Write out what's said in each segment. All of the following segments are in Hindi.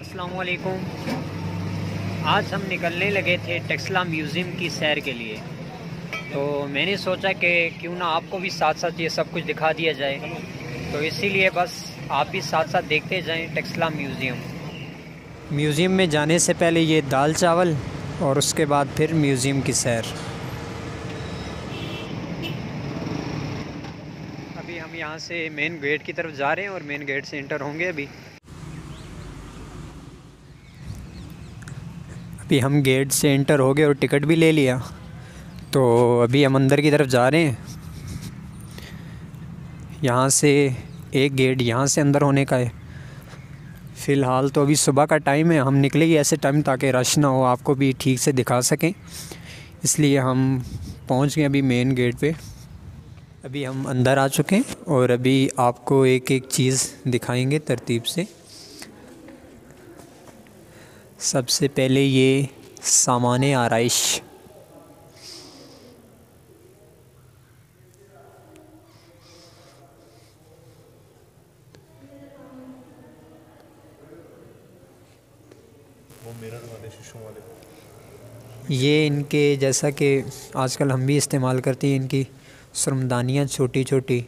अस्सलामुअलैकुम। आज हम निकलने लगे थे टेक्सला म्यूज़ियम की सैर के लिए, तो मैंने सोचा कि क्यों ना आपको भी साथ साथ ये सब कुछ दिखा दिया जाए, तो इसीलिए बस आप भी साथ साथ देखते जाएं टेक्सला म्यूज़ियम। म्यूज़ियम में जाने से पहले ये दाल चावल और उसके बाद फिर म्यूज़ियम की सैर। अभी हम यहाँ से मेन गेट की तरफ जा रहे हैं और मेन गेट से इंटर होंगे। अभी हम गेट से इंटर हो गए और टिकट भी ले लिया, तो अभी हम अंदर की तरफ जा रहे हैं। यहाँ से एक गेट यहाँ से अंदर होने का है। फ़िलहाल तो अभी सुबह का टाइम है, हम निकलेंगे ऐसे टाइम ताकि रश ना हो, आपको भी ठीक से दिखा सकें, इसलिए हम पहुँच गए अभी मेन गेट पे। अभी हम अंदर आ चुके हैं और अभी आपको एक एक चीज़ दिखाएंगे तरतीब से। सबसे पहले ये सामाने आराइश। वो मिरर वाले शीशों वाले, ये इनके जैसा कि आजकल हम भी इस्तेमाल करते हैं, इनकी सुरमदानियाँ छोटी छोटी,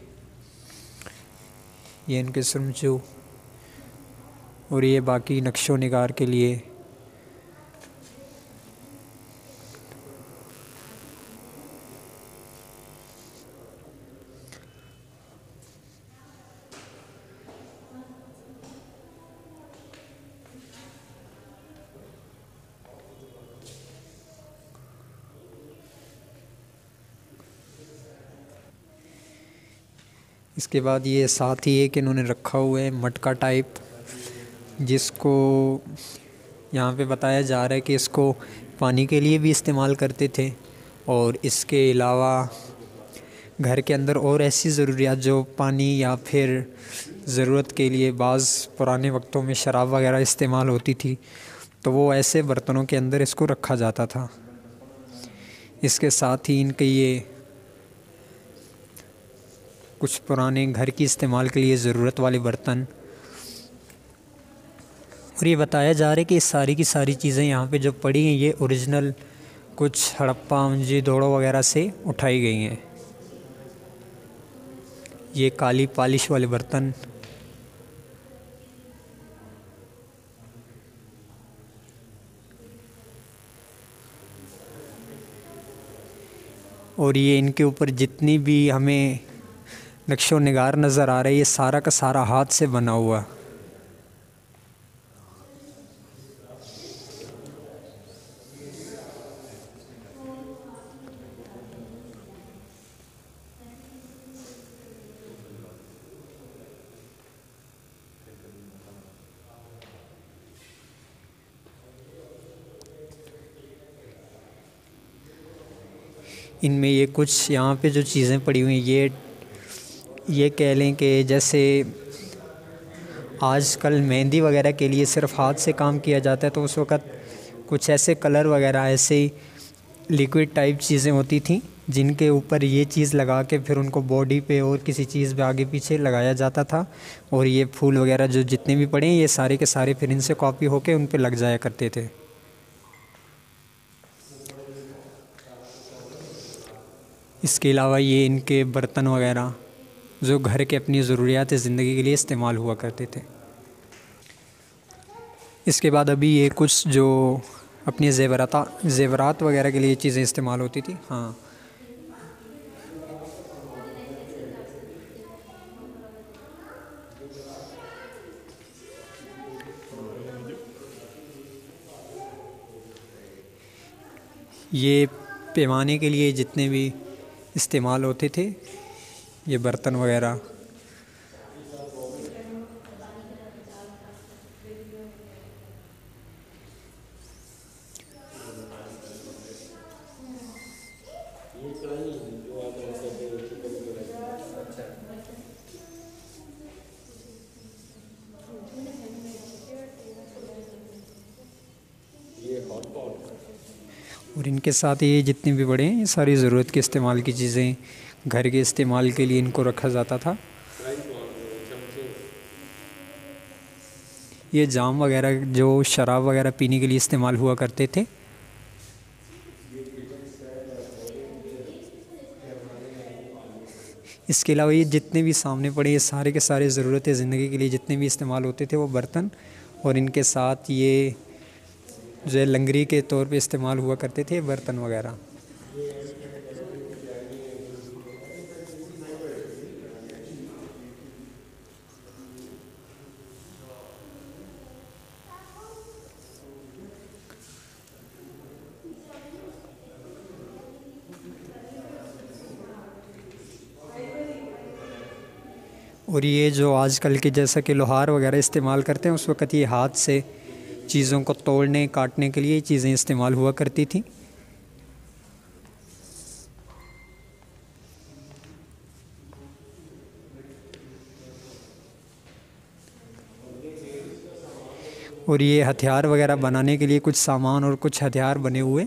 ये इनके सुरमचू, और ये बाकी नक्शो निगार के लिए। इसके बाद ये साथ ही एक इन्होंने रखा हुआ है मटका टाइप, जिसको यहाँ पे बताया जा रहा है कि इसको पानी के लिए भी इस्तेमाल करते थे, और इसके अलावा घर के अंदर और ऐसी ज़रूरियात जो पानी या फिर ज़रूरत के लिए बाज़ पुराने वक्तों में शराब वगैरह इस्तेमाल होती थी, तो वो ऐसे बर्तनों के अंदर इसको रखा जाता था। इसके साथ ही इनके ये कुछ पुराने घर की इस्तेमाल के लिए ज़रूरत वाले बर्तन, और ये बताया जा रहा है कि इस सारी की सारी चीज़ें यहाँ पे जो पड़ी हैं ये ओरिजिनल कुछ हड़प्पा मोहनजोदड़ो वगैरह से उठाई गई हैं। ये काली पॉलिश वाले बर्तन, और ये इनके ऊपर जितनी भी हमें नक्शो निगार नज़र आ रहा है ये सारा का सारा हाथ से बना हुआ। इनमें ये कुछ यहाँ पे जो चीज़ें पड़ी हुई हैं ये कह लें कि जैसे आजकल मेहंदी वगैरह के लिए सिर्फ हाथ से काम किया जाता है, तो उस वक़्त कुछ ऐसे कलर वगैरह ऐसे लिक्विड टाइप चीज़ें होती थी जिनके ऊपर ये चीज़ लगा के फिर उनको बॉडी पे और किसी चीज़ पे आगे पीछे लगाया जाता था, और ये फूल वगैरह जो जितने भी पड़े हैं ये सारे के सारे फिर इनसे कॉपी होके उन पे लग जाया करते थे। इसके अलावा ये इनके बर्तन वगैरह जो घर के अपनी ज़रूरियात ज़िंदगी के लिए इस्तेमाल हुआ करते थे। इसके बाद अभी ये कुछ जो अपनी ज़ेवरात वगैरह के लिए चीज़ें इस्तेमाल होती थी। हाँ, ये पैमाने के लिए जितने भी इस्तेमाल होते थे ये बर्तन वगैरह। और इनके साथ ये जितने भी बड़े हैं ये सारी ज़रूरत के इस्तेमाल की चीज़ें घर के इस्तेमाल के लिए इनको रखा जाता था। ये जाम वगैरह जो शराब वगैरह पीने के लिए इस्तेमाल हुआ करते थे। इसके अलावा ये जितने भी सामने पड़े ये सारे के सारे ज़रूरतें ज़िंदगी के लिए जितने भी इस्तेमाल होते थे वो बर्तन, और इनके साथ ये जो है लंगरी के तौर पे इस्तेमाल हुआ करते थे बर्तन वगैरह। और ये जो आजकल के जैसा कि लोहार वगैरह इस्तेमाल करते हैं, उस वक़्त ये हाथ से चीज़ों को तोड़ने काटने के लिए चीज़ें इस्तेमाल हुआ करती थी। और ये हथियार वगैरह बनाने के लिए कुछ सामान और कुछ हथियार बने हुए।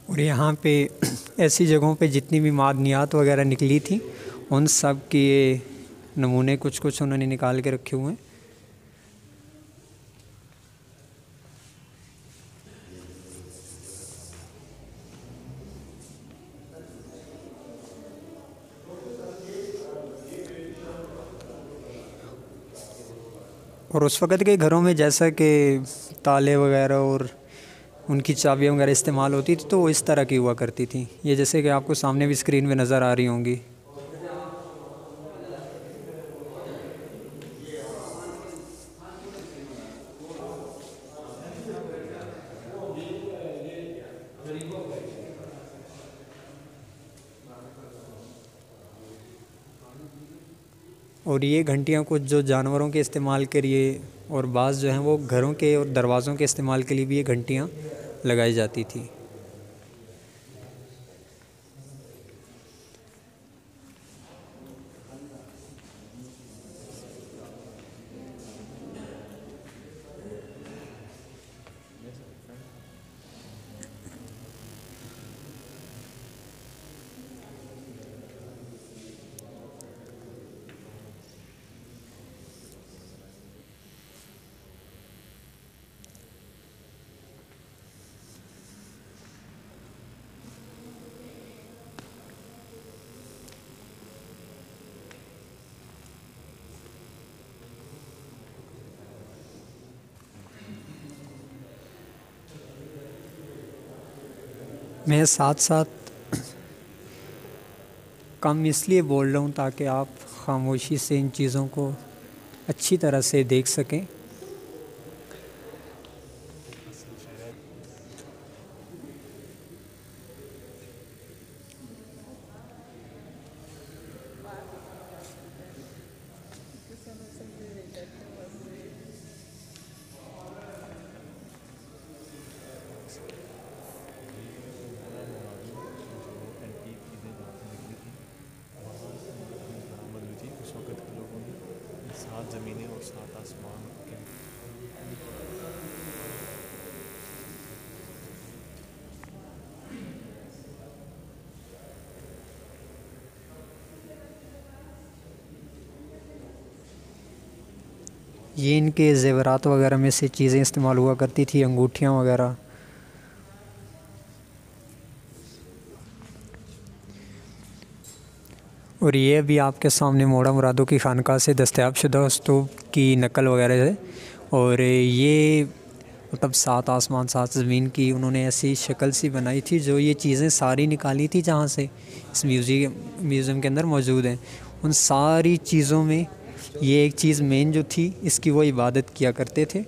और यहाँ पे ऐसी जगहों पे जितनी भी मादनियात वगैरह निकली थी उन सब के नमूने कुछ कुछ उन्होंने निकाल के रखे हुए हैं। और उस वक़्त के घरों में जैसा कि ताले वगैरह और उनकी चाबियाँ वगैरह इस्तेमाल होती थी तो वो इस तरह की हुआ करती थी, ये जैसे कि आपको सामने भी स्क्रीन पे नज़र आ रही होंगी। और ये घंटियाँ कुछ जो जानवरों के इस्तेमाल के लिए और बाज़ जो हैं वो घरों के और दरवाज़ों के इस्तेमाल के लिए भी ये घंटियाँ लगाई जाती थी। मैं साथ साथ कम इसलिए बोल रहा हूँ ताकि आप ख़ामोशी से इन चीज़ों को अच्छी तरह से देख सकें। सात ज़मीनें और सात आसमान के ये इनके ज़ेवरात वगैरह में से चीज़ें इस्तेमाल हुआ करती थी, अंगूठियाँ वगैरह। और ये भी आपके सामने मोड़ा मुरादों की खानका से दस्तयाब शुदा स्तूप की नकल वगैरह है। और ये मतलब सात आसमान सात ज़मीन की उन्होंने ऐसी शक्ल सी बनाई थी जो ये चीज़ें सारी निकाली थी जहाँ से इस म्यूज़ियम के अंदर मौजूद हैं। उन सारी चीज़ों में ये एक चीज़ मेन जो थी इसकी वो इबादत किया करते थे।